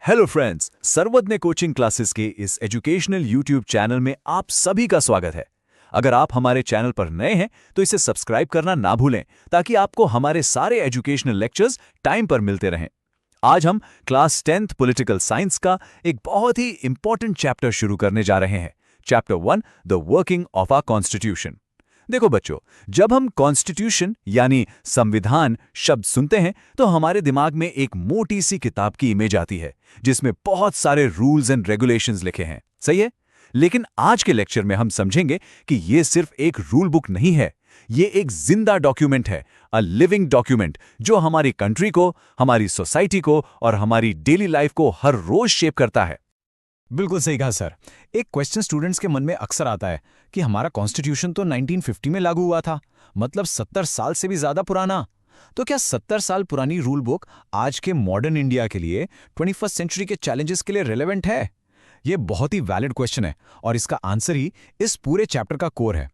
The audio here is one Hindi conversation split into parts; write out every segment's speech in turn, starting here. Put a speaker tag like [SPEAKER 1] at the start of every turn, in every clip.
[SPEAKER 1] हेलो फ्रेंड्स, सर्वज्ञ कोचिंग क्लासेस के इस एजुकेशनल यूट्यूब चैनल में आप सभी का स्वागत है। अगर आप हमारे चैनल पर नए हैं तो इसे सब्सक्राइब करना ना भूलें ताकि आपको हमारे सारे एजुकेशनल लेक्चर्स टाइम पर मिलते रहें। आज हम क्लास 10th पॉलिटिकल साइंस का एक बहुत ही इंपॉर्टेंट चैप्टर शुरू करने जा रहे हैं। Chapter 1, the working of our constitution. देखो बच्चों, जब हम कॉन्स्टिट्यूशन यानी संविधान शब्द सुनते हैं तो हमारे दिमाग में एक मोटी सी किताब की इमेज आती है जिसमें बहुत सारे रूल्स एंड रेगुलेशंस लिखे हैं। सही है, लेकिन आज के लेक्चर में हम समझेंगे कि यह सिर्फ एक रूल बुक नहीं है, ये एक जिंदा डॉक्यूमेंट है, अ लिविंग डॉक्यूमेंट जो हमारी कंट्री को, हमारी सोसाइटी को और हमारी डेली लाइफ को हर रोज शेप करता है।
[SPEAKER 2] बिल्कुल सही कहा सर। एक क्वेश्चन स्टूडेंट्स के मन में अक्सर आता है कि हमारा कॉन्स्टिट्यूशन तो 1950 में लागू हुआ था, मतलब 70 साल से भी ज्यादा पुराना। तो क्या 70 साल पुरानी रूल बुक आज के मॉडर्न इंडिया के लिए 21st सेंचुरी के चैलेंजेस के लिए रिलेवेंट है? ये बहुत ही वैलिड क्वेश्चन है और इसका आंसर ही इस पूरे चैप्टर का कोर है।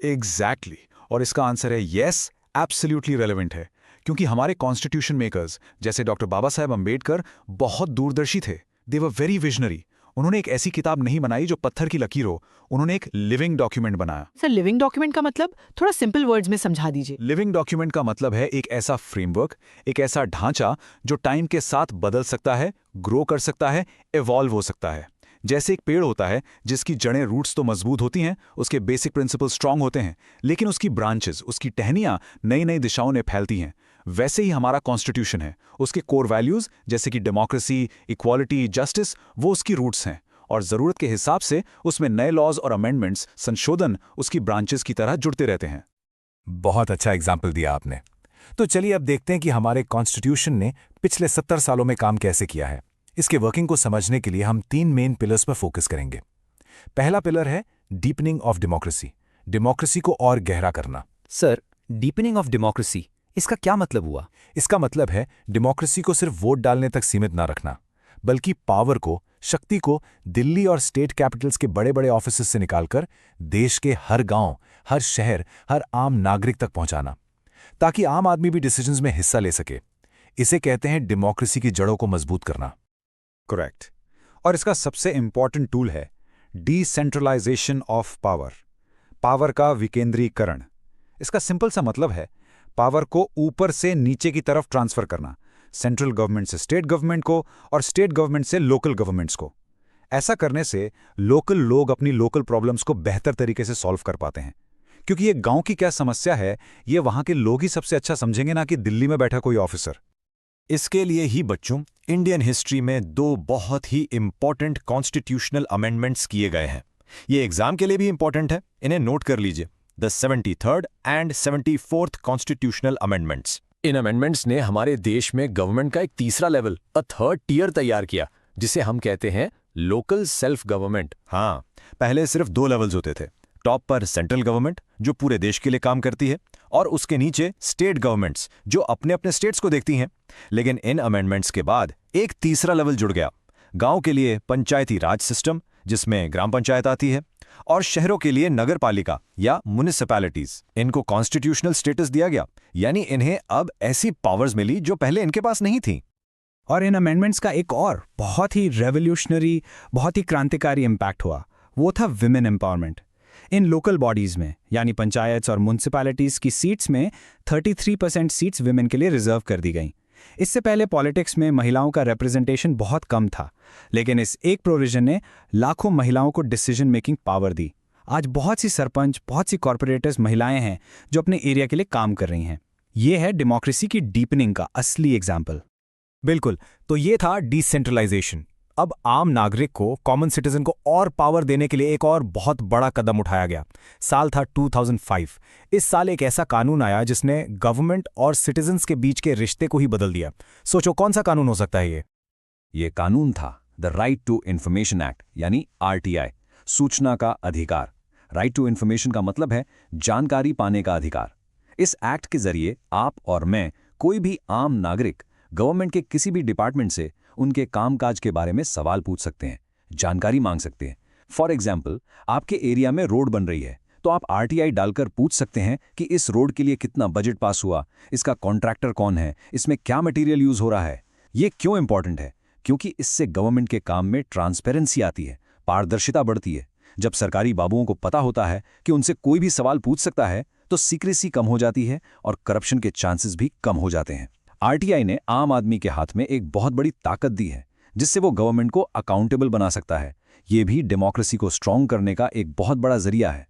[SPEAKER 3] एग्जैक्टली और इसका आंसर है यस, एब्सोल्युटली रेलेवेंट है, क्योंकि हमारे कॉन्स्टिट्यूशन मेकर्स जैसे डॉक्टर बाबा साहेब अम्बेडकर बहुत दूरदर्शी थे। दे वर वेरी विजनरी। उन्होंने एक ऐसी किताब नहीं बनाई जो पत्थर की लकीर हो, उन्होंने एक लिविंग डॉक्यूमेंट बनाया।
[SPEAKER 4] सर, लिविंग डॉक्यूमेंट का मतलब थोड़ा सिंपल वर्ड्स में समझा दीजिए।
[SPEAKER 3] लिविंग डॉक्यूमेंट का मतलब है एक ऐसा फ्रेमवर्क, एक ऐसा ढांचा जो टाइम के साथ बदल सकता है, ग्रो कर सकता है, इवॉल्व हो सकता है। जैसे एक पेड़ होता है जिसकी जड़ें, रूट्स तो मजबूत होती हैं, उसके बेसिक प्रिंसिपल स्ट्रांग होते हैं, लेकिन उसकी ब्रांचेस, उसकी टहनियां नई नई दिशाओं में फैलती हैं। वैसे ही हमारा कॉन्स्टिट्यूशन है। उसके कोर वैल्यूज जैसे कि डेमोक्रेसी, इक्वालिटी, जस्टिस, वो उसकी रूट्स हैं और जरूरत के हिसाब से उसमें नए लॉज और अमेंडमेंट्स, संशोधन उसकी ब्रांचेस की तरह जुड़ते रहते हैं।
[SPEAKER 2] बहुत अच्छा एग्जाम्पल दिया आपने। तो चलिए अब देखते हैं कि हमारे कॉन्स्टिट्यूशन ने पिछले 70 सालों में काम कैसे किया है। इसके वर्किंग को समझने के लिए हम 3 मेन पिलर्स पर फोकस करेंगे। पहला पिलर है डीपनिंग ऑफ डेमोक्रेसी, डेमोक्रेसी को और गहरा करना।
[SPEAKER 5] सर, डीपनिंग ऑफ डेमोक्रेसी, इसका क्या मतलब हुआ?
[SPEAKER 2] इसका मतलब है डेमोक्रेसी को सिर्फ वोट डालने तक सीमित ना रखना, बल्कि पावर को, शक्ति को दिल्ली और स्टेट कैपिटल्स के बड़े बड़े ऑफिसेस से निकालकर देश के हर गांव, हर शहर, हर आम नागरिक तक पहुंचाना, ताकि आम आदमी भी डिसीजंस में हिस्सा ले सके। इसे कहते हैं डेमोक्रेसी की जड़ों को मजबूत करना।
[SPEAKER 3] करेक्ट। और इसका सबसे इंपॉर्टेंट टूल है डिसेंट्रलाइजेशन ऑफ पावर, पावर का विकेंद्रीकरण। इसका सिंपल सा मतलब है पावर को ऊपर से नीचे की तरफ ट्रांसफर करना, सेंट्रल गवर्नमेंट से स्टेट गवर्नमेंट को और स्टेट गवर्नमेंट से लोकल गवर्नमेंट्स को। ऐसा करने से लोकल लोग अपनी लोकल प्रॉब्लम्स को बेहतर तरीके से सॉल्व कर पाते हैं, क्योंकि ये गांव की क्या समस्या है ये वहां के लोग ही सबसे अच्छा समझेंगे, ना कि दिल्ली में बैठा कोई ऑफिसर।
[SPEAKER 2] इसके लिए ही बच्चों, इंडियन हिस्ट्री में 2 बहुत ही इंपॉर्टेंट कॉन्स्टिट्यूशनल अमेंडमेंट्स किए गए हैं। ये एग्जाम के लिए भी इंपॉर्टेंट है, इन्हें नोट कर लीजिए। The 73rd and 74th constitutional amendments. In amendments ने हमारे देश में गवर्नमेंट का एक तीसरा लेवल, अ थर्ड टियर तैयार किया, जिसे हम कहते हैं लोकल सेल्फ गवर्नमेंट। हाँ, पहले सिर्फ 2 लेवल्स होते थे। टॉप पर सेंट्रल गवर्नमेंट जो पूरे देश के लिए काम करती है, और उसके नीचे स्टेट गवर्नमेंट्स जो अपने अपने स्टेट्स को देखती हैं। लेकिन इन अमेंडमेंट्स के बाद एक तीसरा लेवल जुड़ गया। गांव के लिए पंचायती राज सिस्टम जिसमें ग्राम पंचायत आती है, और शहरों के लिए नगर पालिका या म्युनिसिपैलिटीज। इनको कॉन्स्टिट्यूशनल स्टेटस दिया गया, यानी इन्हें अब ऐसी पावर्स मिली जो पहले इनके पास नहीं थी।
[SPEAKER 6] और इन अमेंडमेंट्स का एक और बहुत ही रेवोल्यूशनरी, बहुत ही क्रांतिकारी इम्पैक्ट हुआ, वो था विमेन एम्पावरमेंट। इन लोकल बॉडीज में यानी पंचायत और म्युनिसिपैलिटीज की सीट्स में 33% सीट्स विमेन के लिए रिजर्व कर दी गईं। इससे पहले पॉलिटिक्स में महिलाओं का रिप्रेजेंटेशन बहुत कम था, लेकिन इस एक प्रोविजन ने लाखों महिलाओं को डिसीजन मेकिंग पावर दी। आज बहुत सी सरपंच, बहुत सी कॉर्पोरेटर्स महिलाएं हैं जो अपने एरिया के लिए काम कर रही हैं। ये है डेमोक्रेसी की डीपनिंग का असली एग्जाम्पल।
[SPEAKER 2] बिल्कुल, तो ये था डिसेंट्रलाइजेशन। अब आम नागरिक को, कॉमन सिटीजन को और पावर देने के लिए एक और बहुत बड़ा कदम उठाया गया। साल था 2005। इस साल एक ऐसा कानून आया जिसने गवर्नमेंट और सिटीजन्स के बीच के रिश्ते को ही बदल दिया। सोचो कौन सा कानून हो सकता है
[SPEAKER 1] ये कानून था the right to information act, यानी RTI, सूचना का अधिकार। राइट टू इंफॉर्मेशन का मतलब है जानकारी पाने का अधिकार। इस एक्ट के जरिए आप और मैं, कोई भी आम नागरिक, गवर्नमेंट के किसी भी डिपार्टमेंट से उनके कामकाज के बारे में सवाल पूछ सकते हैं, जानकारी मांग सकते हैं। फॉर एग्जाम्पल, आपके एरिया में रोड बन रही है तो आप RTI डालकर पूछ सकते हैं कि इस रोड के लिए कितना बजट पास हुआ, इसका कॉन्ट्रैक्टर कौन है, इसमें क्या मटेरियल यूज हो रहा है। ये क्यों इंपॉर्टेंट है? क्योंकि इससे गवर्नमेंट के काम में ट्रांसपेरेंसी आती है, पारदर्शिता बढ़ती है। जब सरकारी बाबुओं को पता होता है कि उनसे कोई भी सवाल पूछ सकता है तो सीक्रेसी कम हो जाती है और करप्शन के चांसेस भी कम हो जाते हैं। आरटीआई ने आम आदमी के हाथ में एक बहुत बड़ी ताकत दी है जिससे वो गवर्नमेंट को अकाउंटेबल बना सकता है। ये भी डेमोक्रेसी को स्ट्रॉन्ग करने का एक बहुत बड़ा जरिया है।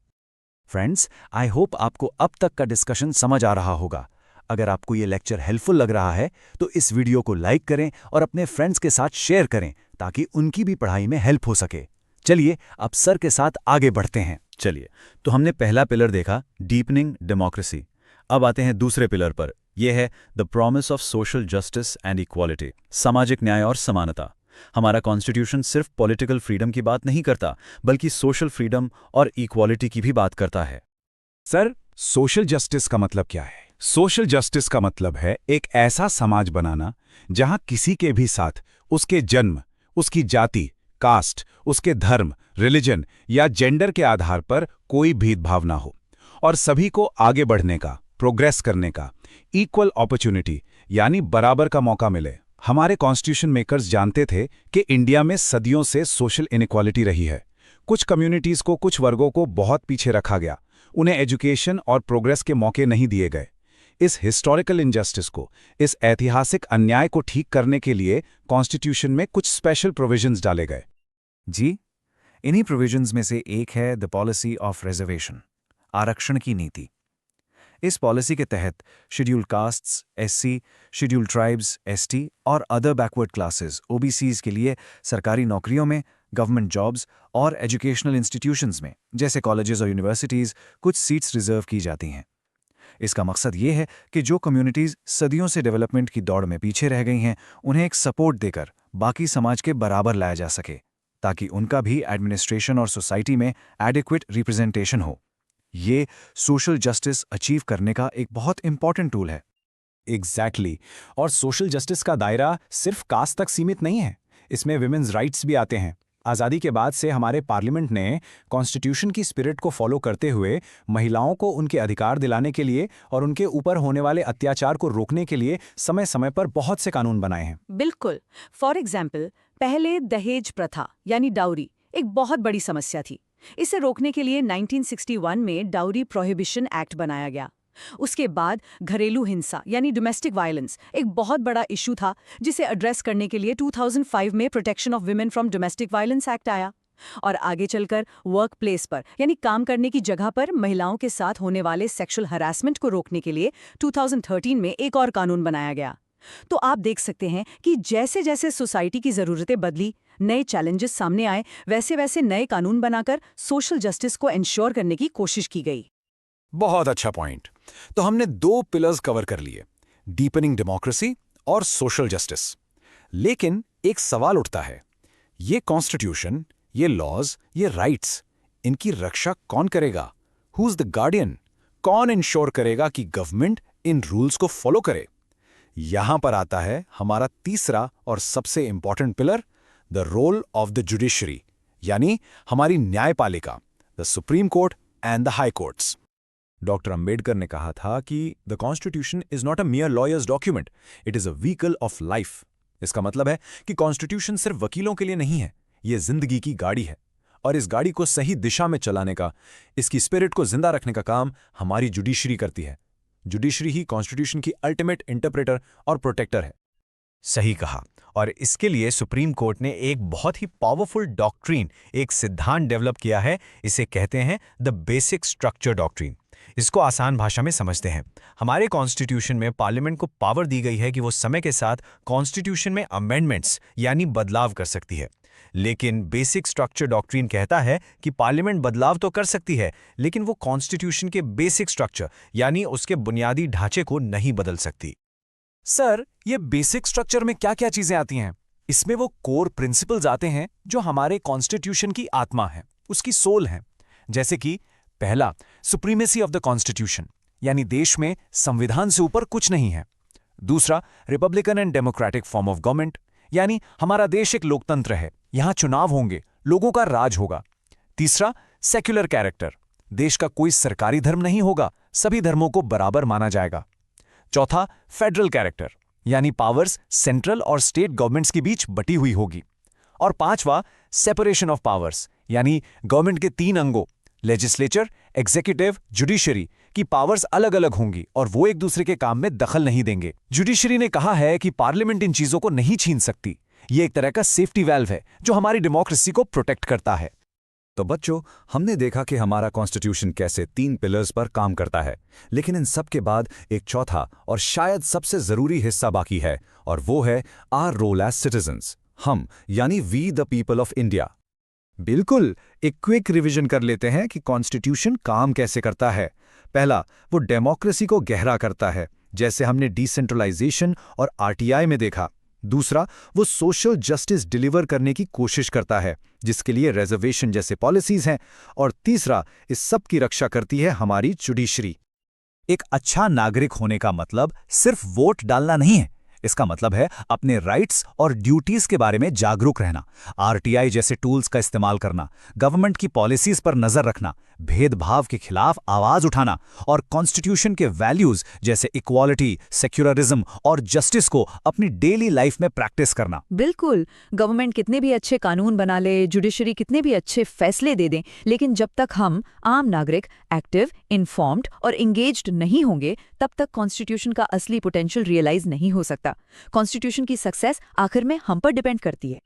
[SPEAKER 3] फ्रेंड्स, आई होप आपको अब तक का डिस्कशन समझ आ रहा होगा। अगर आपको ये लेक्चर हेल्पफुल लग रहा है तो इस वीडियो को लाइक करें और अपने फ्रेंड्स के साथ शेयर करें ताकि उनकी भी पढ़ाई में हेल्प हो सके। चलिए अब सर के साथ आगे बढ़ते हैं। चलिए, तो हमने पहला पिलर देखा, डीपनिंग डेमोक्रेसी। अब आते हैं दूसरे पिलर पर। यह है the promise of social justice and equality, सामाजिक न्याय और समानता। हमारा कॉन्स्टिट्यूशन सिर्फ पॉलिटिकल फ्रीडम की बात नहीं करता बल्कि सोशल फ्रीडम और इक्वालिटी की भी बात करता है।
[SPEAKER 7] सर, सोशल जस्टिस का मतलब क्या है? सोशल जस्टिस का मतलब है एक ऐसा समाज बनाना जहां किसी के भी साथ उसके जन्म, उसकी जाति, कास्ट, उसके धर्म, रिलीजन या जेंडर के आधार पर कोई भेदभाव ना हो और सभी को आगे बढ़ने का, प्रोग्रेस करने का, इक्वल अपॉर्चुनिटी यानी बराबर का मौका मिले। हमारे कॉन्स्टिट्यूशन मेकर्स जानते थे कि इंडिया में सदियों से सोशल इनइक्वालिटी रही है। कुछ कम्युनिटीज को, कुछ वर्गों को बहुत पीछे रखा गया, उन्हें एजुकेशन और प्रोग्रेस के मौके नहीं दिए गए। इस हिस्टोरिकल इनजस्टिस को, इस ऐतिहासिक अन्याय को ठीक करने के लिए कॉन्स्टिट्यूशन में कुछ स्पेशल प्रोविजंस डाले गए।
[SPEAKER 3] जी, इन्हीं प्रोविजंस में से एक है द पॉलिसी ऑफ रिजर्वेशन, आरक्षण की नीति। इस पॉलिसी के तहत scheduled castes, SC, scheduled tribes, ST और अदर बैकवर्ड क्लासेस, ओबीसीज के लिए सरकारी नौकरियों में, गवर्नमेंट जॉब्स और एजुकेशनल इंस्टीट्यूशंस में जैसे कॉलेजेस और यूनिवर्सिटीज कुछ सीट्स रिजर्व की जाती हैं। इसका मकसद ये है कि जो कम्युनिटीज सदियों से डेवलपमेंट की दौड़ में पीछे रह गई हैं, उन्हें एक सपोर्ट देकर बाकी समाज के बराबर लाया जा सके ताकि उनका भी एडमिनिस्ट्रेशन और सोसाइटी में एडिक्वेट रिप्रेजेंटेशन हो। ये सोशल जस्टिस अचीव करने का एक बहुत इंपॉर्टेंट टूल है।
[SPEAKER 6] एग्जैक्टली। और सोशल जस्टिस का दायरा सिर्फ कास्ट तक सीमित नहीं है, इसमें विमेंस राइट्स भी आते हैं। आज़ादी के बाद से हमारे पार्लियामेंट ने कॉन्स्टिट्यूशन की स्पिरिट को फॉलो करते हुए महिलाओं को उनके अधिकार दिलाने के लिए और उनके ऊपर होने वाले अत्याचार को रोकने के लिए समय समय पर बहुत से कानून बनाए हैं।
[SPEAKER 8] बिल्कुल। फॉर एग्जाम्पल, पहले दहेज प्रथा यानी डाउरी एक बहुत बड़ी समस्या थी। इसे रोकने के लिए 1961 में डाउरी प्रोहिबिशन एक्ट बनाया गया। उसके बाद घरेलू हिंसा यानी डोमेस्टिक वायलेंस एक बहुत बड़ा इशू था, जिसे एड्रेस करने के लिए 2005 में protection of women from domestic violence act आया। और आगे चलकर वर्क प्लेस पर यानी काम करने की जगह पर महिलाओं के साथ होने वाले सेक्सुअल हरासमेंट को रोकने के लिए 2013 में एक और कानून बनाया गया। तो आप देख सकते हैं कि जैसे जैसे सोसाइटी की ज़रूरतें बदली, नए चैलेंजेस सामने आए, वैसे वैसे नए कानून बनाकर सोशल जस्टिस को एंश्योर करने की कोशिश की गई।
[SPEAKER 3] बहुत अच्छा पॉइंट। तो हमने दो पिलर्स कवर कर लिए, डीपनिंग डेमोक्रेसी और सोशल जस्टिस। लेकिन एक सवाल उठता है, ये कॉन्स्टिट्यूशन, ये लॉज, ये राइट्स, इनकी रक्षा कौन करेगा? Who is the guardian? कौन इंश्योर करेगा कि गवर्नमेंट इन रूल्स को फॉलो करे? यहां पर आता है हमारा तीसरा और सबसे important pillar, the role of the judiciary, यानी हमारी न्यायपालिका, the supreme court and the high courts. Doctor Ambedkar ने कहा था कि the constitution is not a mere lawyer's document, it is a vehicle of life. इसका मतलब है कि कॉन्स्टिट्यूशन सिर्फ वकीलों के लिए नहीं है, यह जिंदगी की गाड़ी है। और इस गाड़ी को सही दिशा में चलाने का, इसकी स्पिरिट को जिंदा रखने का काम हमारी जुडिशरी करती है। जुडिशरी ही कॉन्स्टिट्यूशन की अल्टीमेट इंटरप्रेटर और प्रोटेक्टर है।
[SPEAKER 2] सही कहा। और इसके लिए सुप्रीम कोर्ट ने एक बहुत ही पावरफुल डॉक्ट्रीन, एक सिद्धांत डेवलप किया है। इसे कहते हैं द बेसिक स्ट्रक्चर डॉक्ट्रीन। इसको आसान भाषा में समझते हैं। हमारे कॉन्स्टिट्यूशन में पार्लियामेंट को पावर दी गई है कि वो समय के साथ कॉन्स्टिट्यूशन में अमेंडमेंट्स यानी बदलाव कर सकती है। लेकिन बेसिक स्ट्रक्चर डॉक्ट्रीन कहता है कि पार्लियामेंट बदलाव तो कर सकती है, लेकिन वो कॉन्स्टिट्यूशन के बेसिक स्ट्रक्चर यानी उसके बुनियादी ढांचे को नहीं बदल सकती।
[SPEAKER 3] सर, ये बेसिक स्ट्रक्चर में क्या क्या चीजें आती हैं? इसमें वो कोर प्रिंसिपल्स आते हैं जो हमारे कॉन्स्टिट्यूशन की आत्मा है, उसकी सोल है। जैसे कि पहला, सुप्रीमेसी ऑफ द कॉन्स्टिट्यूशन, यानी देश में संविधान से ऊपर कुछ नहीं है। दूसरा, Republican and democratic form of government, यानी हमारा देश एक लोकतंत्र है, यहां चुनाव होंगे, लोगों का राज होगा। तीसरा, सेक्युलर कैरेक्टर, देश का कोई सरकारी धर्म नहीं होगा, सभी धर्मों को बराबर माना जाएगा। चौथा, फेडरल कैरेक्टर,
[SPEAKER 2] यानी पावर्स सेंट्रल और स्टेट गवर्नमेंट्स के बीच बटी हुई होगी। और पांचवा, सेपरेशन ऑफ पावर्स, यानी गवर्नमेंट के 3 अंगों लेजिस्लेचर, एग्जीक्यूटिव, जुडिशरी की पावर्स अलग अलग होंगी और वो एक दूसरे के काम में दखल नहीं देंगे। जुडिशरी ने कहा है कि पार्लियामेंट इन चीजों को नहीं छीन सकती। ये एक तरह का सेफ्टी वैल्व है जो हमारी डेमोक्रेसी को प्रोटेक्ट करता है।
[SPEAKER 3] तो बच्चों, हमने देखा कि हमारा कॉन्स्टिट्यूशन कैसे 3 पिलर्स पर काम करता है, लेकिन इन सब के बाद एक चौथा और शायद सबसे जरूरी हिस्सा बाकी है, और वो है आवर रोल एज सिटीजन्स, हम यानी we the people of India. बिल्कुल, एक क्विक रिवीजन कर लेते हैं कि कॉन्स्टिट्यूशन काम कैसे करता है। पहला, वो डेमोक्रेसी को गहरा करता है, जैसे हमने डिसेंट्रलाइजेशन और आरटीआई में देखा। दूसरा, वो सोशल जस्टिस डिलीवर करने की कोशिश करता है, जिसके लिए रिजर्वेशन जैसे पॉलिसीज हैं। और तीसरा, इस सब की रक्षा करती है हमारी जुडिशरी।
[SPEAKER 1] एक अच्छा नागरिक होने का मतलब सिर्फ वोट डालना नहीं है। इसका मतलब है अपने राइट्स और ड्यूटीज के बारे में जागरूक रहना, आरटीआई जैसे टूल्स का इस्तेमाल करना, गवर्नमेंट की पॉलिसीज पर नजर रखना, भेदभाव के खिलाफ आवाज उठाना और कॉन्स्टिट्यूशन के वैल्यूज जैसे इक्वालिटी, सेक्युलरिज्म और जस्टिस को अपनी डेली लाइफ में प्रैक्टिस करना।
[SPEAKER 8] बिल्कुल, गवर्नमेंट कितने भी अच्छे कानून बना ले, जुडिशरी कितने भी अच्छे फैसले दे दें, लेकिन जब तक हम आम नागरिक एक्टिव, इन्फॉर्म्ड और इंगेज्ड नहीं होंगे, तब तक कॉन्स्टिट्यूशन का असली पोटेंशियल रियलाइज नहीं हो सकता। कॉन्स्टिट्यूशन की सक्सेस आखिर में हम पर डिपेंड करती है।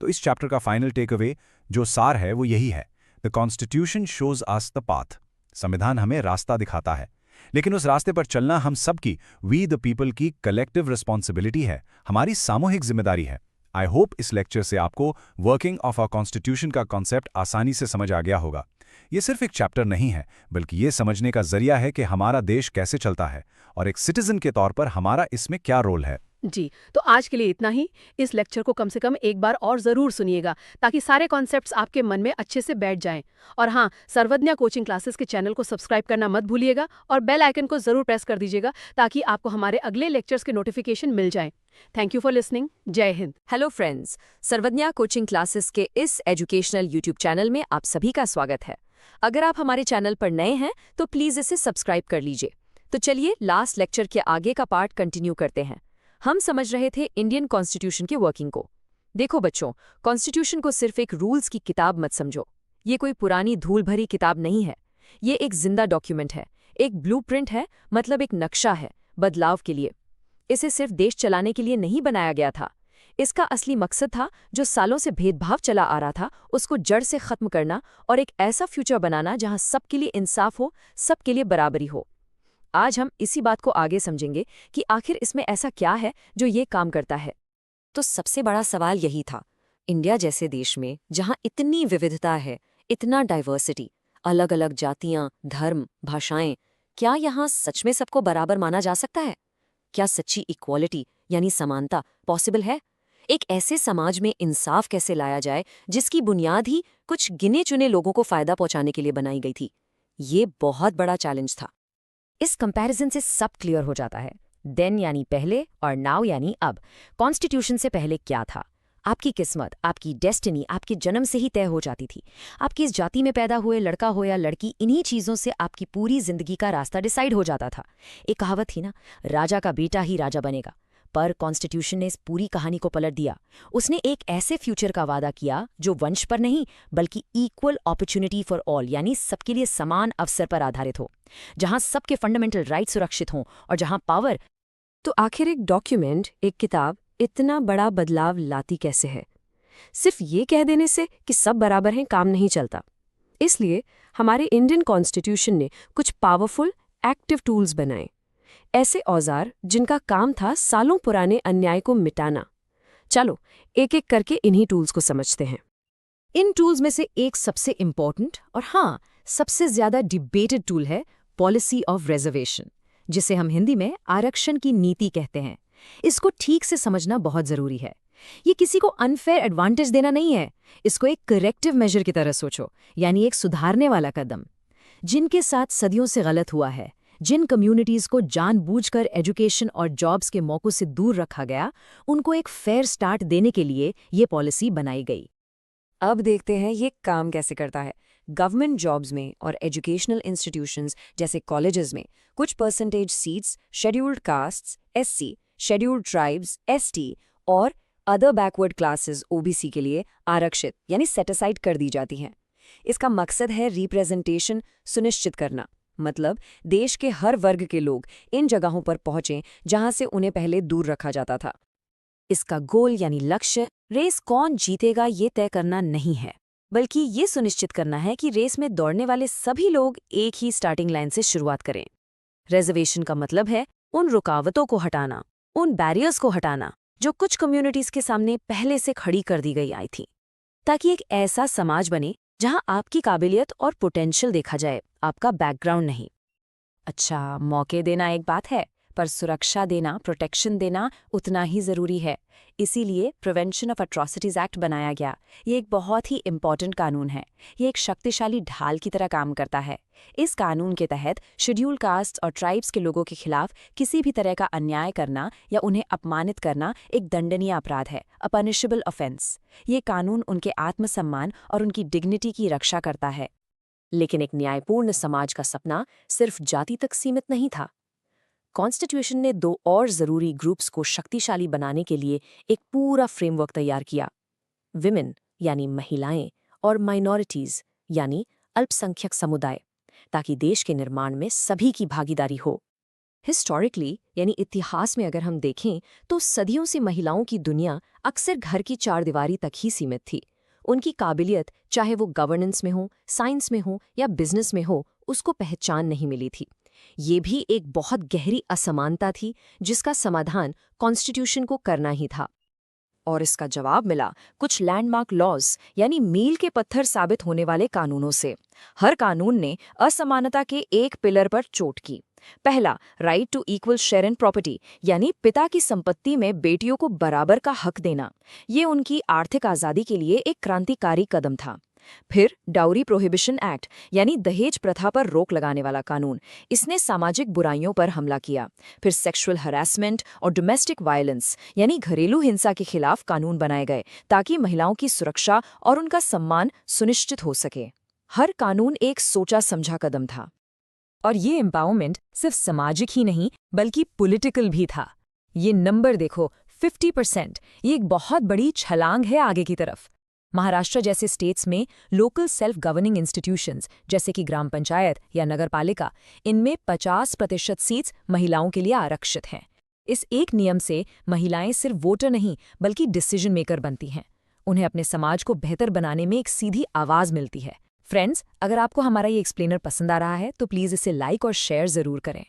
[SPEAKER 3] तो इस चैप्टर का फाइनल टेक अवे जो सार है वो यही है, the constitution shows us the path. संविधान हमें रास्ता दिखाता है, लेकिन उस रास्ते पर चलना हम सबकी, वी द पीपल की कलेक्टिव रिस्पॉन्सिबिलिटी है, हमारी सामूहिक जिम्मेदारी है। आई होप इस लेक्चर से आपको वर्किंग ऑफ आवर कॉन्स्टिट्यूशन का कॉन्सेप्ट आसानी से समझ आ गया होगा। ये सिर्फ एक चैप्टर नहीं है, बल्कि ये समझने का जरिया है कि हमारा देश कैसे चलता है और एक सिटीजन के तौर पर हमारा इसमें क्या रोल है।
[SPEAKER 9] जी, तो आज के लिए इतना ही। इस लेक्चर को कम से कम एक बार और ज़रूर सुनिएगा, ताकि सारे कॉन्सेप्ट्स आपके मन में अच्छे से बैठ जाएं। और हाँ, सर्वज्ञा कोचिंग क्लासेस के चैनल को सब्सक्राइब करना मत भूलिएगा और बेल आइकन को ज़रूर प्रेस कर दीजिएगा, ताकि आपको हमारे अगले लेक्चर्स के नोटिफिकेशन मिल जाएं। Thank you for listening. Jai Hind.
[SPEAKER 10] Hello friends, Sarvagya coaching classes के इस एजुकेशनल यूट्यूब चैनल में आप सभी का स्वागत है। अगर आप हमारे चैनल पर नए हैं तो प्लीज़ इसे सब्सक्राइब कर लीजिए। तो चलिए लास्ट लेक्चर के आगे का पार्ट कंटिन्यू करते हैं। हम समझ रहे थे इंडियन कॉन्स्टिट्यूशन की वर्किंग को। देखो बच्चों, कॉन्स्टिट्यूशन को सिर्फ एक रूल्स की किताब मत समझो। ये कोई पुरानी धूल भरी किताब नहीं है। ये एक जिंदा डॉक्यूमेंट है, एक ब्लूप्रिंट है, मतलब एक नक्शा है बदलाव के लिए। इसे सिर्फ देश चलाने के लिए नहीं बनाया गया था। इसका असली मकसद था जो सालों से भेदभाव चला आ रहा था, उसको जड़ से खत्म करना और एक ऐसा फ्यूचर बनाना जहां सबके लिए इंसाफ हो, सबके लिए बराबरी हो। आज हम इसी बात को आगे समझेंगे कि आखिर इसमें ऐसा क्या है जो ये काम करता है। तो सबसे बड़ा सवाल यही था, इंडिया जैसे देश में जहां इतनी विविधता है, इतना डाइवर्सिटी, अलग अलग जातियां, धर्म, भाषाएं, क्या यहाँ सच में सबको बराबर माना जा सकता है? क्या सच्ची इक्वालिटी यानी समानता पॉसिबल है? एक ऐसे समाज में इंसाफ कैसे लाया जाए जिसकी बुनियाद ही कुछ गिने चुने लोगों को फायदा पहुंचाने के लिए बनाई गई थी? ये बहुत बड़ा चैलेंज था। इस कंपैरिजन से सब क्लियर हो जाता है। देन यानी पहले और नाउ यानी अब। कॉन्स्टिट्यूशन से पहले क्या था? आपकी किस्मत, आपकी डेस्टिनी आपके जन्म से ही तय हो जाती थी। आपकी इस जाति में पैदा हुए लड़का हो या लड़की, इन्हीं चीज़ों से आपकी पूरी जिंदगी का रास्ता डिसाइड हो जाता था। एक कहावत थी ना, राजा का बेटा ही राजा बनेगा। पर कॉन्स्टिट्यूशन ने इस पूरी कहानी को पलट दिया। उसने एक ऐसे फ्यूचर का वादा किया जो वंश पर नहीं बल्कि इक्वल अपॉर्चुनिटी फॉर ऑल यानी सबके लिए समान अवसर पर आधारित हो, जहां सबके फंडामेंटल राइट सुरक्षित हों और जहां पावर। तो आखिर एक डॉक्यूमेंट, एक किताब इतना बड़ा बदलाव लाती कैसे है? सिर्फ ये कह देने से कि सब बराबर हैं काम नहीं चलता। इसलिए हमारे इंडियन कॉन्स्टिट्यूशन ने कुछ पावरफुल एक्टिव टूल्स बनाए, ऐसे औजार जिनका काम था सालों पुराने अन्याय को मिटाना। चलो एक एक करके इन्हीं टूल्स को समझते हैं। इन टूल्स में से एक सबसे इम्पोर्टेंट और हाँ सबसे ज्यादा डिबेटेड टूल है पॉलिसी ऑफ रिजर्वेशन, जिसे हम हिंदी में आरक्षण की नीति कहते हैं। इसको ठीक से समझना बहुत जरूरी है। ये किसी को अनफेयर एडवांटेज देना नहीं है, इसको एक करेक्टिव मेजर की तरह सोचो, यानी एक सुधारने वाला कदम। जिनके साथ सदियों से गलत हुआ है, जिन कम्युनिटीज को जानबूझकर एजुकेशन और जॉब्स के मौकों से दूर रखा गया, उनको एक फेयर स्टार्ट देने के लिए ये पॉलिसी बनाई गई। अब देखते हैं ये काम कैसे करता है। गवर्नमेंट जॉब्स में और एजुकेशनल इंस्टीट्यूशंस जैसे कॉलेजेस में कुछ percentage seats scheduled castes, SC scheduled tribes ST और अदर बैकवर्ड क्लासेस ओबीसी के लिए आरक्षित यानी सेट असाइड कर दी जाती हैं। इसका मकसद है रिप्रेजेंटेशन सुनिश्चित करना, मतलब देश के हर वर्ग के लोग इन जगहों पर पहुंचें जहां से उन्हें पहले दूर रखा जाता था। इसका गोल यानी लक्ष्य रेस कौन जीतेगा ये तय करना नहीं है, बल्कि ये सुनिश्चित करना है कि रेस में दौड़ने वाले सभी लोग एक ही स्टार्टिंग लाइन से शुरुआत करें। रिजर्वेशन का मतलब है उन रुकावटों को हटाना, उन बैरियर्स को हटाना जो कुछ कम्युनिटीज के सामने पहले से खड़ी कर दी गई आई थी, ताकि एक ऐसा समाज बने जहां आपकी काबिलियत और पोटेंशियल देखा जाए, आपका बैकग्राउंड नहीं। अच्छा, मौके देना एक बात है, पर सुरक्षा देना, प्रोटेक्शन देना उतना ही ज़रूरी है। इसीलिए प्रिवेंशन ऑफ एट्रॉसिटीज़ एक्ट बनाया गया। ये एक बहुत ही इम्पॉर्टेंट कानून है। ये एक शक्तिशाली ढाल की तरह काम करता है। इस कानून के तहत शेड्यूल कास्ट और ट्राइब्स के लोगों के खिलाफ किसी भी तरह का अन्याय करना या उन्हें अपमानित करना एक दंडनीय अपराध है, अ पनिशेबल ऑफेंस। ये कानून उनके आत्मसम्मान और उनकी डिग्निटी की रक्षा करता है। लेकिन एक न्यायपूर्ण समाज का सपना सिर्फ जाति तक सीमित नहीं था। कॉन्स्टिट्यूशन ने 2 और ज़रूरी ग्रुप्स को शक्तिशाली बनाने के लिए एक पूरा फ्रेमवर्क तैयार किया। विमेन यानी महिलाएं और माइनॉरिटीज़ यानी अल्पसंख्यक समुदाय, ताकि देश के निर्माण में सभी की भागीदारी हो। हिस्टोरिकली यानी इतिहास में अगर हम देखें तो सदियों से महिलाओं की दुनिया अक्सर घर की चारदीवारी तक ही सीमित थी। उनकी काबिलियत, चाहे वो गवर्नेंस में हो, साइंस में हो या बिजनेस में हो, उसको पहचान नहीं मिली थी। ये भी एक बहुत गहरी असमानता थी जिसका समाधान कॉन्स्टिट्यूशन को करना ही था। और इसका जवाब मिला कुछ लैंडमार्क लॉज यानी मील के पत्थर साबित होने वाले कानूनों से। हर कानून ने असमानता के एक पिलर पर चोट की। पहला, right to equal share in property यानी पिता की संपत्ति में बेटियों को बराबर का हक देना। ये उनकी आर्थिक आज़ादी के लिए एक क्रांतिकारी कदम था। फिर डाउरी प्रोहिबिशन एक्ट यानी दहेज प्रथा पर रोक लगाने वाला कानून। इसने सामाजिक बुराइयों पर हमला किया। फिर सेक्सुअल हरासमेंट और डोमेस्टिक वायलेंस यानी घरेलू हिंसा के खिलाफ कानून बनाए गए ताकि महिलाओं की सुरक्षा और उनका सम्मान सुनिश्चित हो सके। हर कानून एक सोचा समझा कदम था। और ये एम्पावरमेंट सिर्फ सामाजिक ही नहीं बल्कि पॉलिटिकल भी था। ये नंबर देखो, 50%। ये एक बहुत बड़ी छलांग है आगे की तरफ। महाराष्ट्र जैसे स्टेट्स में लोकल सेल्फ गवर्निंग इंस्टीट्यूशंस जैसे कि ग्राम पंचायत या नगरपालिका, इनमें 50% सीट्स महिलाओं के लिए आरक्षित हैं। इस एक नियम से महिलाएं सिर्फ वोटर नहीं बल्कि डिसीजन मेकर बनती हैं। उन्हें अपने समाज को बेहतर बनाने में एक सीधी आवाज़ मिलती है। फ्रेंड्स, अगर आपको हमारा ये एक्सप्लेनर पसंद आ रहा है तो प्लीज़ इसे लाइक और शेयर ज़रूर करें।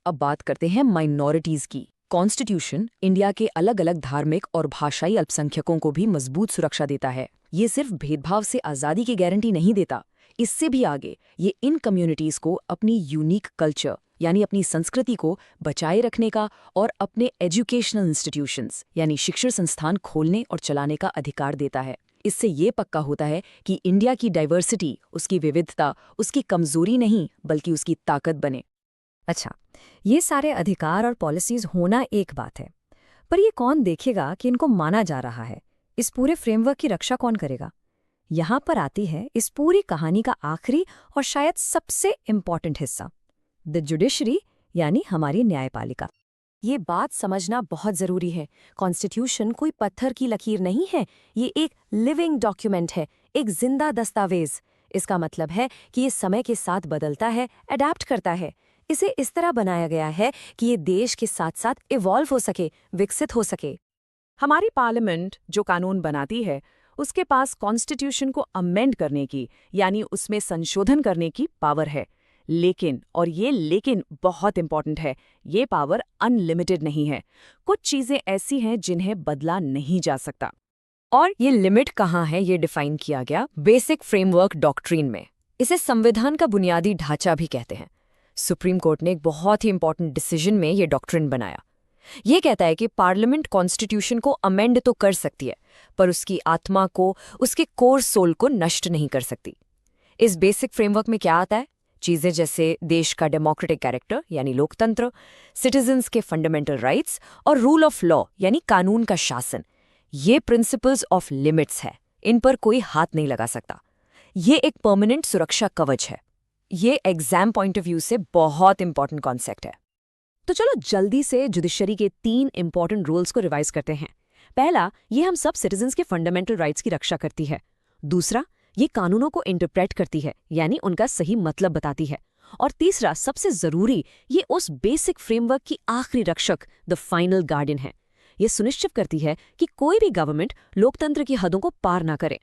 [SPEAKER 10] अब बात करते हैं माइनॉरिटीज़ की। कॉन्स्टिट्यूशन इंडिया के अलग अलग धार्मिक और भाषाई अल्पसंख्यकों को भी मजबूत सुरक्षा देता है। ये सिर्फ भेदभाव से आज़ादी की गारंटी नहीं देता, इससे भी आगे ये इन कम्युनिटीज़ को अपनी यूनिक कल्चर यानी अपनी संस्कृति को बचाए रखने का और अपने एजुकेशनल इंस्टीट्यूशंस यानी शिक्षण संस्थान खोलने और चलाने का अधिकार देता है। इससे ये पक्का होता है कि इंडिया की डाइवर्सिटी, उसकी विविधता, उसकी कमजोरी नहीं बल्कि उसकी ताकत बने। अच्छा, ये सारे अधिकार और पॉलिसीज होना एक बात है, पर ये कौन देखेगा कि इनको माना जा रहा है? इस पूरे फ्रेमवर्क की रक्षा कौन करेगा? यहाँ पर आती है इस पूरी कहानी का आखिरी और शायद सबसे इम्पॉर्टेंट हिस्सा, द जुडिशरी यानी हमारी न्यायपालिका। ये बात समझना बहुत ज़रूरी है। कॉन्स्टिट्यूशन कोई पत्थर की लकीर नहीं है, ये एक लिविंग डॉक्यूमेंट है, एक जिंदा दस्तावेज। इसका मतलब है कि ये समय के साथ बदलता है, अडैप्ट करता है। इसे इस तरह बनाया गया है कि ये देश के साथ साथ इवॉल्व हो सके, विकसित हो सके।
[SPEAKER 4] हमारी पार्लियामेंट जो कानून बनाती है उसके पास कॉन्स्टिट्यूशन को अमेंड करने की यानी उसमें संशोधन करने की पावर है। लेकिन, और ये लेकिन बहुत इंपॉर्टेंट है, ये पावर अनलिमिटेड नहीं है। कुछ चीज़ें ऐसी हैं जिन्हें बदला नहीं जा सकता।
[SPEAKER 10] और ये लिमिट कहाँ है ये डिफाइन किया गया बेसिक फ्रेमवर्क डॉक्ट्रिन में। इसे संविधान का बुनियादी ढांचा भी कहते हैं। सुप्रीम कोर्ट ने एक बहुत ही इंपॉर्टेंट डिसीजन में ये डॉक्ट्रिन बनाया। ये कहता है कि पार्लियामेंट कॉन्स्टिट्यूशन को अमेंड तो कर सकती है, पर उसकी आत्मा को, उसके कोर सोल को नष्ट नहीं कर सकती। इस बेसिक फ्रेमवर्क में क्या आता है? चीज़ें जैसे देश का डेमोक्रेटिक कैरेक्टर यानी लोकतंत्र, सिटीजन्स के फंडामेंटल राइट्स और रूल ऑफ लॉ यानी कानून का शासन। ये प्रिंसिपल्स ऑफ लिमिट्स है, इन पर कोई हाथ नहीं लगा सकता। ये एक परमानेंट सुरक्षा कवच है। ये एग्जाम पॉइंट ऑफ व्यू से बहुत इंपॉर्टेंट कॉन्सेप्ट है।
[SPEAKER 4] तो चलो जल्दी से जुडिशरी के 3 इंपॉर्टेंट रोल्स को रिवाइज करते हैं। पहला, ये हम सब सिटीजन्स के फंडामेंटल राइट्स की रक्षा करती है। दूसरा, ये कानूनों को इंटरप्रेट करती है, यानी उनका सही मतलब बताती है। और तीसरा, सबसे जरूरी, ये उस बेसिक फ्रेमवर्क की आखिरी रक्षक, द फाइनल गार्डियन है। ये सुनिश्चित करती है कि कोई भी गवर्नमेंट लोकतंत्र की हदों को पार ना करे।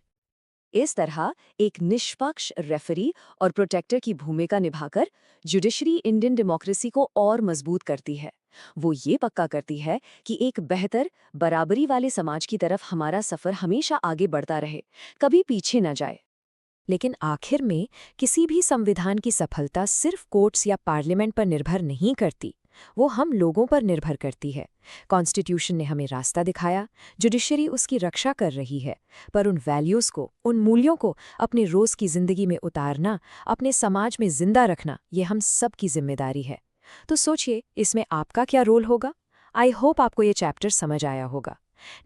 [SPEAKER 10] इस तरह एक निष्पक्ष रेफरी और प्रोटेक्टर की भूमिका निभाकर जुडिशरी इंडियन डेमोक्रेसी को और मजबूत करती है। वो ये पक्का करती है कि एक बेहतर, बराबरी वाले समाज की तरफ हमारा सफर हमेशा आगे बढ़ता रहे, कभी पीछे न जाए। लेकिन आखिर में किसी भी संविधान की सफलता सिर्फ कोर्ट्स या पार्लियामेंट पर निर्भर नहीं करती, वो हम लोगों पर निर्भर करती है। कॉन्स्टिट्यूशन ने हमें रास्ता दिखाया, जुडिशरी उसकी रक्षा कर रही है, पर उन वैल्यूज़ को, उन मूल्यों को अपने रोज़ की ज़िंदगी में उतारना, अपने समाज में जिंदा रखना, ये हम सब की जिम्मेदारी है। तो सोचिए, इसमें आपका क्या रोल होगा? आई होप आपको ये चैप्टर समझ आया होगा।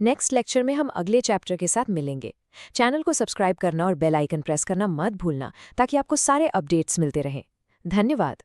[SPEAKER 10] नेक्स्ट लेक्चर में हम अगले चैप्टर के साथ मिलेंगे। चैनल को सब्सक्राइब करना और बेल आइकन प्रेस करना मत भूलना, ताकि आपको सारे अपडेट्स मिलते रहें। धन्यवाद।